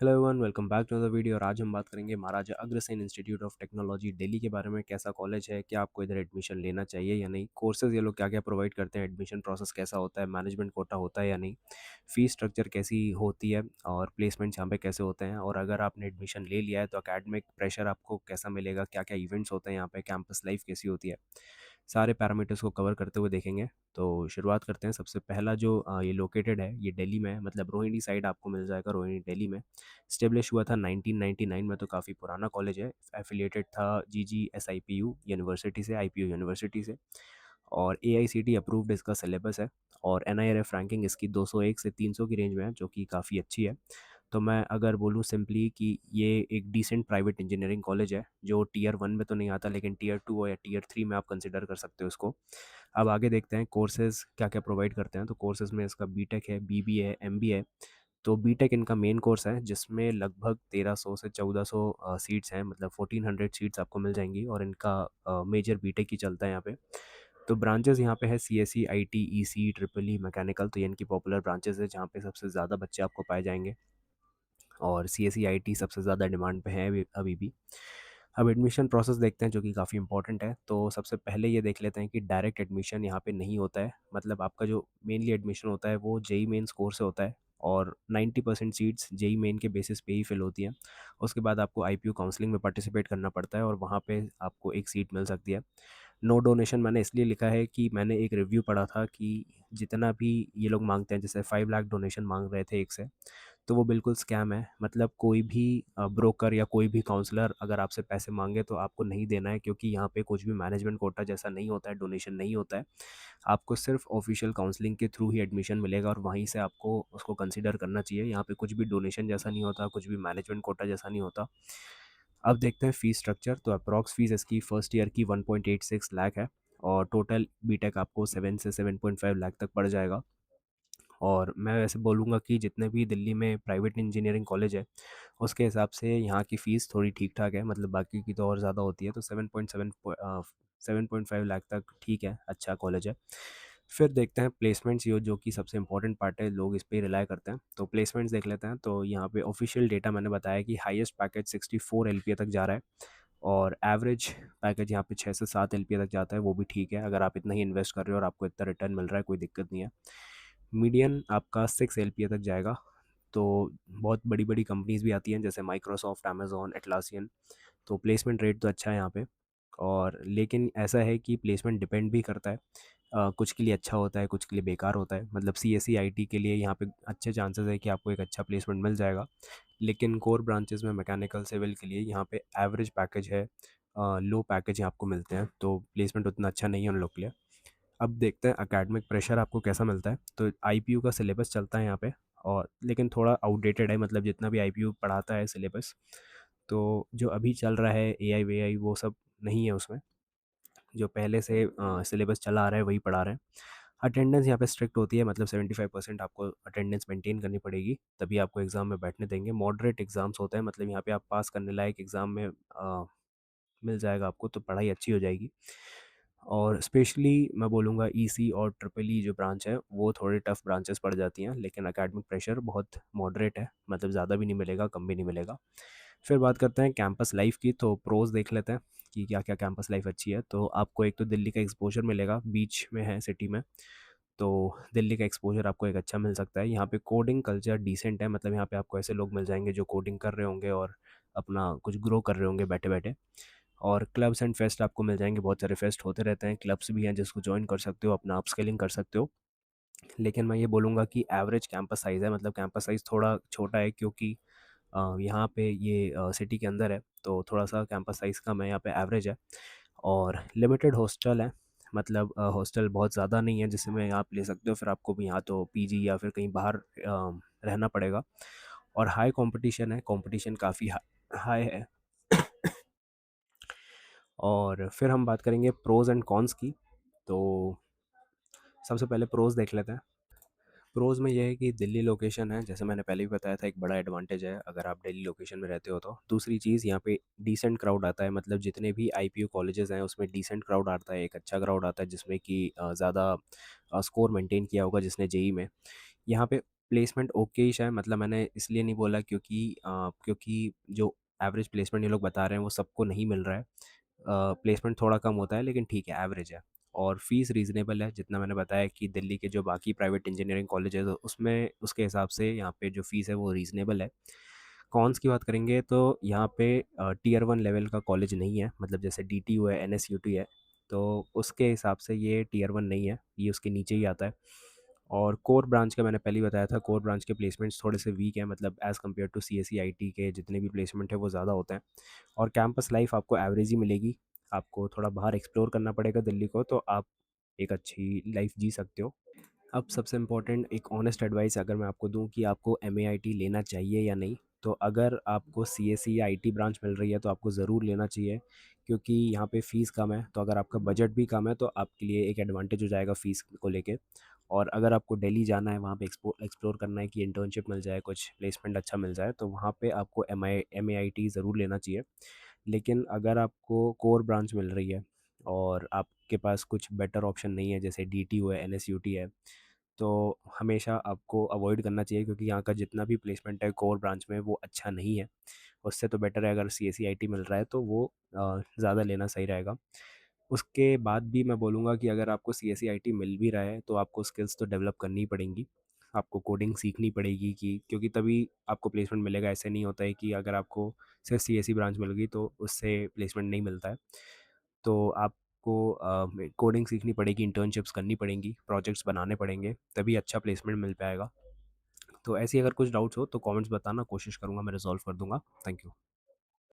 Hello everyone, welcome back to the video. और आज हम बात करेंगे Maharaja Agrasen institute of technology Delhi के बारे में। कैसा कॉलेज है, क्या आपको इधर एडमिशन लेना चाहिए या नहीं, कोर्सेज ये लोग क्या क्या प्रोवाइड करते हैं, एडमिशन प्रोसेस कैसा होता है, मैनेजमेंट कोटा होता है या नहीं, फीस स्ट्रक्चर कैसी होती है और प्लेसमेंट्स यहाँ पे कैसे होते हैं। और अगर आपने एडमिशन ले लिया है तो अकेडमिक प्रेशर आपको कैसा मिलेगा, क्या क्या इवेंट्स होते हैं यहाँ पे, कैंपस लाइफ कैसी होती है, सारे पैरामीटर्स को कवर करते हुए देखेंगे। तो शुरुआत करते हैं। सबसे पहला जो ये लोकेटेड है, ये दिल्ली में है, मतलब रोहिणी साइड आपको मिल जाएगा। रोहिणी दिल्ली में इस्टेब्लिश हुआ था 1999 में, तो काफ़ी पुराना कॉलेज है। एफिलिएटेड था GGSIPU यूनिवर्सिटी से, IPU यूनिवर्सिटी से। और AICTE अप्रूव्ड इसका सिलेबस है। और NIRF रैंकिंग इसकी 201 से 300 की रेंज में है, जो कि काफ़ी अच्छी है। तो मैं अगर बोलूँ सिंपली कि ये एक डिसेंट प्राइवेट इंजीनियरिंग कॉलेज है, जो टियर 1 में तो नहीं आता, लेकिन टियर 2 या टियर 3 में आप कंसिडर कर सकते हो इसको। अब आगे देखते हैं कोर्सेज़ क्या क्या प्रोवाइड करते हैं। तो कोर्सेज़ में इसका बीटेक है, BBA है, MBA है। तो बीटेक इनका मेन कोर्स है, जिसमें लगभग 1300 से 1400 सीट्स हैं, मतलब 1400 सीट्स आपको मिल जाएंगी। और इनका मेजर बीटेक ही चलता है यहाँ पे। तो ब्रांचेस यहाँ पे है CSE, IT, EC, triple E, mechanical. तो ये इनकी पॉपुलर ब्रांचेस है जहाँ पे सबसे ज़्यादा बच्चे आपको पाए जाएंगे। और CSE, IT सबसे ज़्यादा डिमांड पे है अभी भी। अब एडमिशन प्रोसेस देखते हैं, जो कि काफ़ी इंपॉर्टेंट है। तो सबसे पहले ये देख लेते हैं कि डायरेक्ट एडमिशन यहाँ पे नहीं होता है। मतलब आपका जो मेनली एडमिशन होता है वो JEE मेन स्कोर से होता है। और 90% सीट्स JEE मेन के बेसिस पे ही फिल होती हैं। उसके बाद आपको IPU काउंसलिंग में पार्टिसिपेट करना पड़ता है और वहाँ पे आपको एक सीट मिल सकती है। नो डोनेशन मैंने इसलिए लिखा है कि मैंने एक रिव्यू पढ़ा था कि जितना भी ये लोग मांगते हैं, जैसे 5 लाख डोनेशन मांग रहे थे एक से, तो वो बिल्कुल स्कैम है। मतलब कोई भी ब्रोकर या कोई भी काउंसलर अगर आपसे पैसे मांगे तो आपको नहीं देना है, क्योंकि यहाँ पे कुछ भी मैनेजमेंट कोटा जैसा नहीं होता है, डोनेशन नहीं होता है। आपको सिर्फ ऑफिशियल काउंसलिंग के थ्रू ही एडमिशन मिलेगा और वहीं से आपको उसको कंसिडर करना चाहिए। यहाँ पे कुछ भी डोनेशन जैसा नहीं होता, कुछ भी मैनेजमेंट कोटा जैसा नहीं होता। अब देखते हैं फ़ीस स्ट्रक्चर। तो अप्रॉक्स फ़ीस इसकी फर्स्ट ईयर की 1.86 लाख है। और टोटल बीटेक आपको 7 से 7.5 लाख तक पड़ जाएगा। और मैं वैसे बोलूँगा कि जितने भी दिल्ली में प्राइवेट इंजीनियरिंग कॉलेज है, उसके हिसाब से यहाँ की फ़ीस थोड़ी ठीक ठाक है। मतलब बाकी की तो और ज़्यादा होती है। तो 7.5 लाख तक ठीक है, अच्छा कॉलेज है। फिर देखते हैं प्लेसमेंट्स, जो कि सबसे इंपॉर्टेंट पार्ट है, लोग इस पे रिलाई करते हैं। तो प्लेसमेंट्स देख लेते हैं। तो यहाँ पे ऑफिशियल डेटा मैंने बताया कि हाईएस्ट पैकेज 64 LPA तक जा रहा है। और एवरेज पैकेज यहाँ पे 6 से 7 LPA तक जाता है, वो भी ठीक है। अगर आप इतना ही इन्वेस्ट कर रहे हो और आपको इतना रिटर्न मिल रहा है, कोई दिक्कत नहीं है। मीडियन आपका 6 LPA तक जाएगा। तो बहुत बड़ी बड़ी कंपनीज भी आती हैं, जैसे माइक्रोसॉफ्ट, अमेजोन, एटलासियन। तो प्लेसमेंट रेट तो अच्छा है यहाँ पे। और लेकिन ऐसा है कि प्लेसमेंट डिपेंड भी करता है। कुछ के लिए अच्छा होता है, कुछ के लिए बेकार होता है। मतलब CSE IT के लिए यहाँ पे अच्छे चांसेस है कि आपको एक अच्छा प्लेसमेंट मिल जाएगा। लेकिन कोर ब्रांचेस में मैकेनिकल, सिविल के लिए यहाँ पे एवरेज पैकेज है, लो पैकेज यहाँ आपको मिलते हैं। तो प्लेसमेंट उतना अच्छा नहीं है उन लोग के लिए। अब देखते हैं एकेडमिक प्रेशर आपको कैसा मिलता है। तो IPU का सिलेबस चलता है यहाँ पे, और लेकिन थोड़ा आउटडेटेड है। मतलब जितना भी IPU पढ़ाता है सिलेबस, तो जो अभी चल रहा है AI वेआई वो सब नहीं है उसमें। जो पहले से सिलेबस चला आ रहा है वही पढ़ा रहे हैं। अटेंडेंस यहाँ पे स्ट्रिक्ट होती है, मतलब 75% आपको अटेंडेंस मेंटेन करनी पड़ेगी, तभी आपको एग्ज़ाम में बैठने देंगे। मॉडरेट एग्ज़ाम्स होते हैं, मतलब यहाँ पे आप पास करने लायक एग्ज़ाम में मिल जाएगा आपको, तो पढ़ाई अच्छी हो जाएगी। और स्पेशली मैं बोलूँगा EC और ट्रिपल ई जो ब्रांच है वो थोड़ी टफ ब्रांचेस पड़ जाती हैं, लेकिन एकेडमिक प्रेशर बहुत मॉडरेट है। मतलब ज़्यादा भी नहीं मिलेगा, कम भी नहीं मिलेगा। फिर बात करते हैं कैंपस लाइफ की। तो प्रोज देख लेते हैं कि क्या क्या कैंपस लाइफ अच्छी है। तो आपको एक तो दिल्ली का एक्सपोजर मिलेगा, बीच में है सिटी में। तो दिल्ली का एक्सपोजर आपको एक अच्छा मिल सकता है। यहाँ पे कोडिंग कल्चर डिसेंट है, मतलब यहाँ पे आपको ऐसे लोग मिल जाएंगे जो कोडिंग कर रहे होंगे और अपना कुछ ग्रो कर रहे होंगे बैठे बैठे। और क्लब्स एंड फेस्ट आपको मिल जाएंगे, बहुत सारे फेस्ट होते रहते हैं, क्लब्स भी हैं जिसको ज्वाइन कर सकते हो, अपना अपस्किलिंग कर सकते हो। लेकिन मैं ये बोलूँगा कि एवरेज कैंपस साइज़ है, मतलब कैंपस साइज़ थोड़ा छोटा है, क्योंकि यहाँ पे ये सिटी के अंदर है। तो थोड़ा सा कैंपस साइज़ कम है, यहाँ पे एवरेज है। और लिमिटेड हॉस्टल है, मतलब हॉस्टल बहुत ज़्यादा नहीं है जिसमें आप ले सकते हो। फिर आपको भी यहाँ तो PG या फिर कहीं बाहर रहना पड़ेगा। और हाई कंपटीशन है, कंपटीशन काफ़ी हाई है। और फिर हम बात करेंगे प्रोज एंड कॉन्स की। तो सबसे पहले प्रोज देख लेते हैं। प्रोज में ये है कि दिल्ली लोकेशन है, जैसे मैंने पहले भी बताया था, एक बड़ा एडवांटेज है अगर आप दिल्ली लोकेशन में रहते हो तो। दूसरी चीज़, यहाँ पे डिसेंट क्राउड आता है, मतलब जितने भी IPU कॉलेजेस हैं उसमें डिसेंट क्राउड आता है, एक अच्छा क्राउड आता है, जिसमें कि ज़्यादा स्कोर मेंटेन किया होगा जिसने JEE में। यहाँ पे प्लेसमेंट ओकेइश है, मतलब मैंने इसलिए नहीं बोला क्योंकि जो एवरेज प्लेसमेंट ये लोग बता रहे हैं वो सबको नहीं मिल रहा है। प्लेसमेंट थोड़ा कम होता है लेकिन ठीक है, एवरेज है। और फीस रीज़नेबल है, जितना मैंने बताया कि दिल्ली के जो बाकी प्राइवेट इंजीनियरिंग कॉलेजेस उसमें उसके हिसाब से यहाँ पे जो फ़ीस है वो रीज़नेबल है। कॉन्स की बात करेंगे तो यहाँ पे टियर वन लेवल का कॉलेज नहीं है, मतलब जैसे DTU है, NSUT है, तो उसके हिसाब से ये टियर वन नहीं है, ये उसके नीचे ही आता है। और कोर ब्रांच का मैंने पहले ही बताया था, कोर ब्रांच के प्लेसमेंट्स थोड़े से वीक हैं, मतलब as compare to CSE IT के जितने भी प्लेसमेंट है वो ज़्यादा होते हैं। और कैंपस लाइफ आपको एवरेज ही मिलेगी, आपको थोड़ा बाहर एक्सप्लोर करना पड़ेगा दिल्ली को, तो आप एक अच्छी लाइफ जी सकते हो। अब सबसे इम्पोर्टेंट एक ऑनेस्ट एडवाइस अगर मैं आपको दूं कि आपको MAIT लेना चाहिए या नहीं, तो अगर आपको CSE या IT ब्रांच मिल रही है तो आपको ज़रूर लेना चाहिए, क्योंकि यहाँ पे फ़ीस कम है, तो अगर आपका बजट भी कम है तो आपके लिए एक एडवांटेज हो जाएगा फ़ीस को लेके। और अगर आपको दिल्ली जाना है, वहाँ पे एक्सप्लोर करना है कि इंटर्नशिप मिल जाए, कुछ प्लेसमेंट अच्छा मिल जाए, तो वहाँ पे आपको MAIT ज़रूर लेना चाहिए। लेकिन अगर आपको कोर ब्रांच मिल रही है और आपके पास कुछ बेटर ऑप्शन नहीं है, जैसे DTU है, NSUT है, तो हमेशा आपको अवॉइड करना चाहिए, क्योंकि यहाँ का जितना भी प्लेसमेंट है कोर ब्रांच में वो अच्छा नहीं है। उससे तो बेटर है अगर CSE IT मिल रहा है तो वो ज़्यादा लेना सही रहेगा। उसके बाद भी मैं बोलूँगा कि अगर आपको CSE IT मिल भी रहा है तो आपको स्किल्स तो डेवलप करनी ही पड़ेंगी। आपको कोडिंग सीखनी पड़ेगी, कि क्योंकि तभी आपको प्लेसमेंट मिलेगा। ऐसे नहीं होता है कि अगर आपको सिर्फ CSE ब्रांच मिल गई तो उससे प्लेसमेंट नहीं मिलता है। तो आपको कोडिंग सीखनी पड़ेगी, इंटर्नशिप्स करनी पड़ेंगी, प्रोजेक्ट्स बनाने पड़ेंगे, तभी अच्छा प्लेसमेंट मिल पाएगा। तो ऐसी अगर कुछ डाउट्स हो तो कमेंट्स बताना, कोशिश करूँगा मैं रिज़ॉल्व कर दूँगा। Thank you.